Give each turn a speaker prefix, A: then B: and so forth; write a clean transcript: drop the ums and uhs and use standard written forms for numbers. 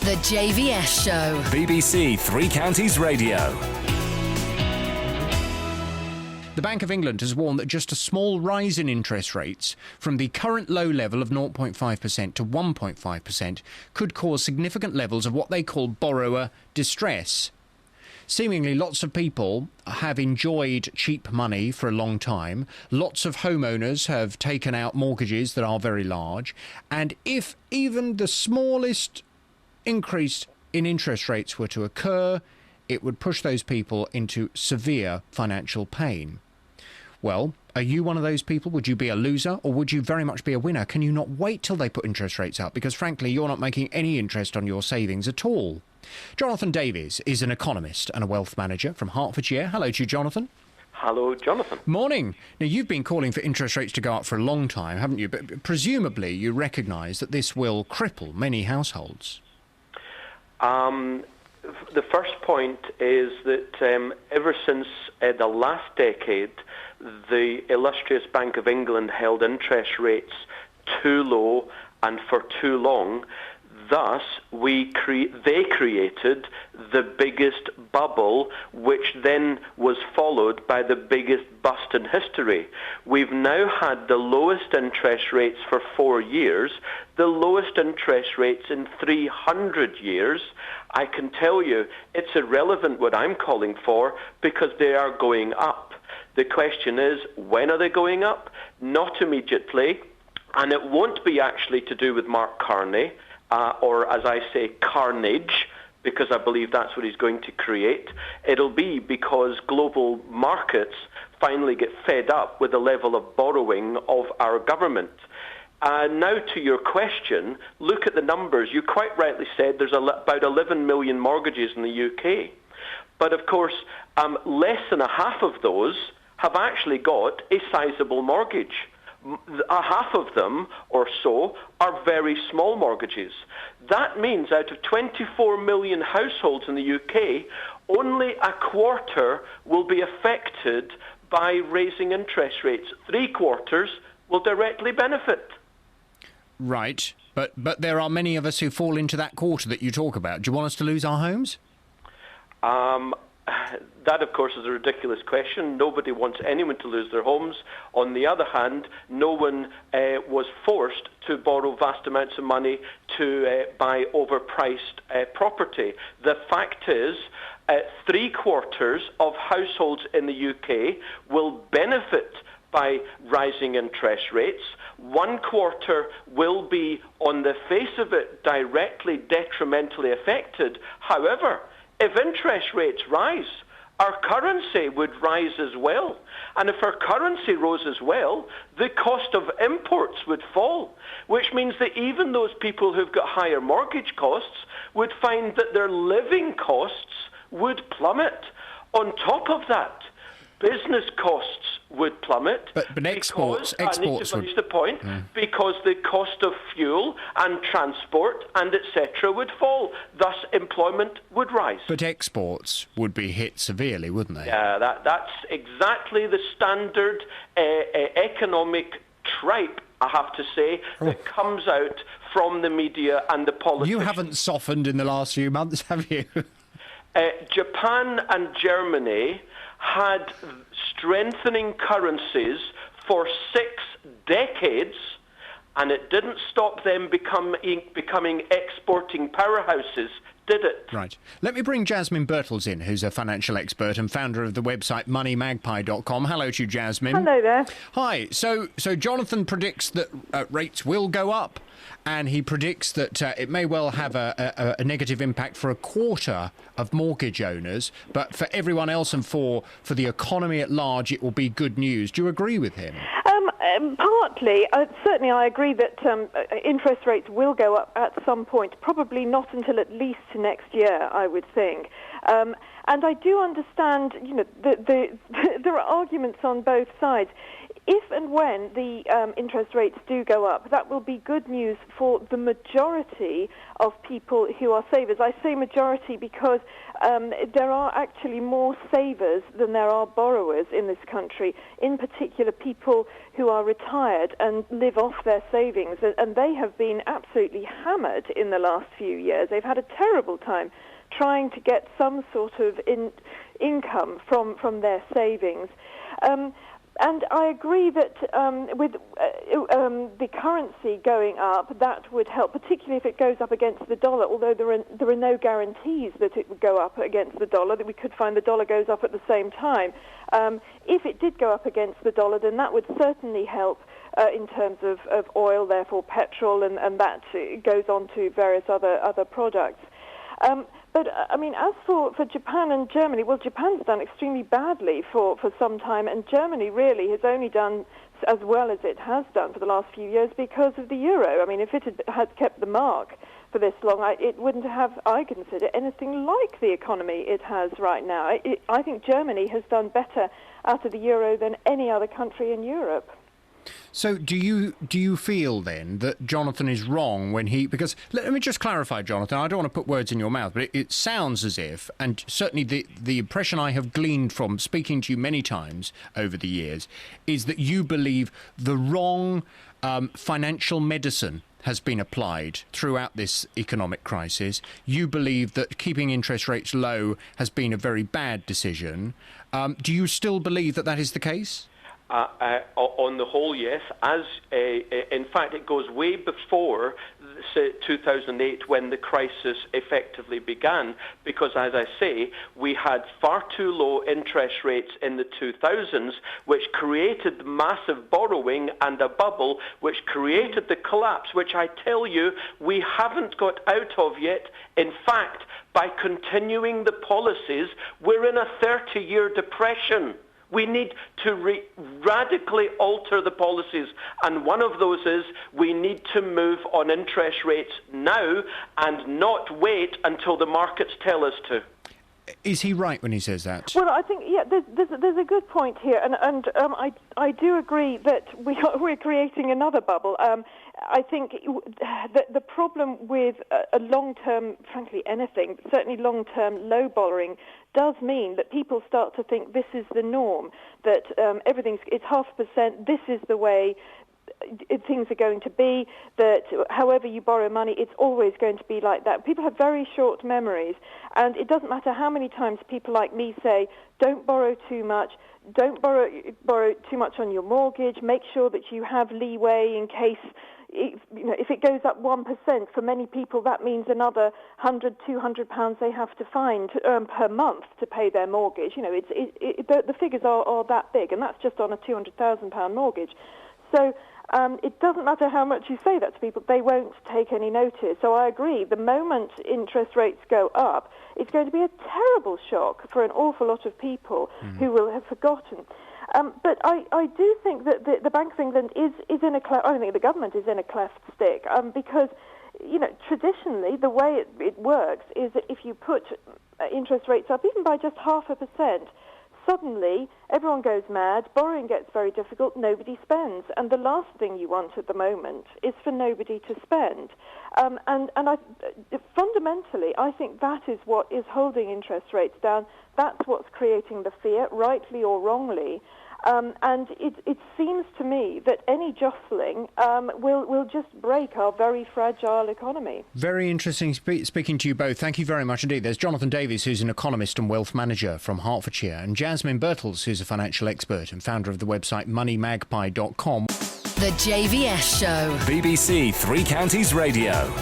A: The JVS Show.
B: BBC Three Counties Radio.
C: The Bank of England has warned that just a small rise in interest rates from the current low level of 0.5% to 1.5% could cause significant levels of what they call borrower distress. Seemingly lots of people have enjoyed cheap money for a long time. Lots of homeowners have taken out mortgages that are very large. And if even the smallest increase in interest rates were to occur, it would push those people into severe financial pain. Well, are you one of those people? Would you be a loser or would you very much be a winner? Can you not wait till they put interest rates up? Because frankly, you're not making any interest on your savings at all. Jonathan Davies is an economist and a wealth manager from Hertfordshire. Hello to you, Jonathan.
D: Hello, Jonathan.
C: Morning. Now, you've been calling for interest rates to go up for a long time, haven't you? But presumably you recognise that this will cripple many households.
D: The first point is that ever since the last decade, the illustrious Bank of England held interest rates too low and for too long. Thus, they created the biggest bubble, which then was followed by the biggest bust in history. We've now had the lowest interest rates for 4 years, the lowest interest rates in 300 years. I can tell you it's irrelevant what I'm calling for because they are going up. The question is, when are they going up? Not immediately, and it won't be actually to do with Mark Carney, or as I say, carnage, because I believe that's what he's going to create. It'll be because global markets finally get fed up with the level of borrowing of our government. Now to your question, look at the numbers. You quite rightly said there's about 11 million mortgages in the UK. But of course, less than a half of those have actually got a sizable mortgage. A half of them or so are very small mortgages. That means out of 24 million households in the UK, only a quarter will be affected by raising interest rates. 3/4 will directly benefit.
C: Right, but there are many of us who fall into that quarter that you talk about. Do you want us to lose our homes?
D: That, of course, is a ridiculous question. Nobody wants anyone to lose their homes. On the other hand, no one was forced to borrow vast amounts of money to buy overpriced property. The fact is, 3/4 of households in the UK will benefit by rising interest rates. 1/4 will be, on the face of it, directly detrimentally affected. However, if interest rates rise, our currency would rise as well. And if our currency rose as well, the cost of imports would fall, which means that even those people who've got higher mortgage costs would find that their living costs would plummet. On top of that, business costs would plummet.
C: But exports
D: I need to finish the point. Because the cost of fuel and transport and etc. would fall. Thus, employment would rise.
C: But exports would be hit severely, wouldn't they?
D: Yeah, that's exactly the standard economic tripe, I have to say, that comes out from the media and the politicians.
C: You haven't softened in the last few months, have you?
D: Japan and Germany had strengthening currencies for 6 decades, and it didn't stop them becoming exporting powerhouses, did it?
C: Right. Let me bring Jasmine Birtles in, who's a financial expert and founder of the website moneymagpie.com. Hello to you, Jasmine.
E: Hello there.
C: Hi. So Jonathan predicts that rates will go up, and he predicts that it may well have a negative impact for a quarter of mortgage owners, but for everyone else and for the economy at large, it will be good news. Do you agree with him?
E: Partly. Certainly I agree that interest rates will go up at some point, probably not until at least next year, I would think. And I do understand, there are arguments on both sides. if and when the interest rates do go up, that will be good news for the majority of people who are savers. I say majority because there are actually more savers than there are borrowers in this country, in particular people who are retired and live off their savings, and they have been absolutely hammered in the last few years. They've had a terrible time trying to get some sort of income from their savings. And I agree that with the currency going up, that would help, particularly if it goes up against the dollar, although there are no guarantees that it would go up against the dollar, that we could find the dollar goes up at the same time. If it did go up against the dollar, then that would certainly help in terms of oil, therefore petrol, and that goes on to various other products. But, I mean, as for Japan and Germany, well, Japan's done extremely badly for some time, and Germany really has only done as well as it has done for the last few years because of the euro. I mean, if it had kept the mark for this long, it wouldn't have, I consider, anything like the economy it has right now. I think Germany has done better out of the euro than any other country in Europe.
C: So do you feel then that Jonathan is wrong when because let me just clarify, Jonathan, I don't want to put words in your mouth, but it sounds as if, and certainly the impression I have gleaned from speaking to you many times over the years, is that you believe the wrong financial medicine has been applied throughout this economic crisis. You believe that keeping interest rates low has been a very bad decision. Do you still believe that is the case?
D: On the whole, yes. In fact, it goes way before 2008 when the crisis effectively began, because, as I say, we had far too low interest rates in the 2000s, which created massive borrowing and a bubble, which created the collapse, which I tell you we haven't got out of yet. In fact, by continuing the policies, we're in a 30-year depression. We need to radically alter the policies, and one of those is we need to move on interest rates now and not wait until the markets tell us to.
C: Is he right when he says that?
E: Well, I think, yeah, there's a good point here, and I do agree that we're creating another bubble. I think the problem with a long-term, frankly, anything, but certainly long-term low borrowing, does mean that people start to think this is the norm, that it's 0.5%, this is the way things are going to be, that however you borrow money, it's always going to be like that. People have very short memories, and it doesn't matter how many times people like me say, don't borrow too much, don't borrow too much on your mortgage, make sure that you have leeway in case, if it goes up 1%, for many people that means another £100, £200 they have to find per month to pay their mortgage. The figures are that big, and that's just on a £200,000 mortgage. So it doesn't matter how much you say that to people, they won't take any notice. So I agree, the moment interest rates go up, it's going to be a terrible shock for an awful lot of people who will have forgotten. But I do think that the Bank of England is in a cleft. I think the government is in a cleft stick because, traditionally the way it works is that if you put interest rates up even by just 0.5%, suddenly everyone goes mad, borrowing gets very difficult, nobody spends. And the last thing you want at the moment is for nobody to spend. Fundamentally, I think that is what is holding interest rates down. That's what's creating the fear, rightly or wrongly. And it seems to me that any jostling will just break our very fragile economy.
C: Very interesting speaking to you both. Thank you very much indeed. There's Jonathan Davies, who's an economist and wealth manager from Hertfordshire, and Jasmine Birtles, who's a financial expert and founder of the website moneymagpie.com.
B: The JVS Show. BBC Three Counties Radio.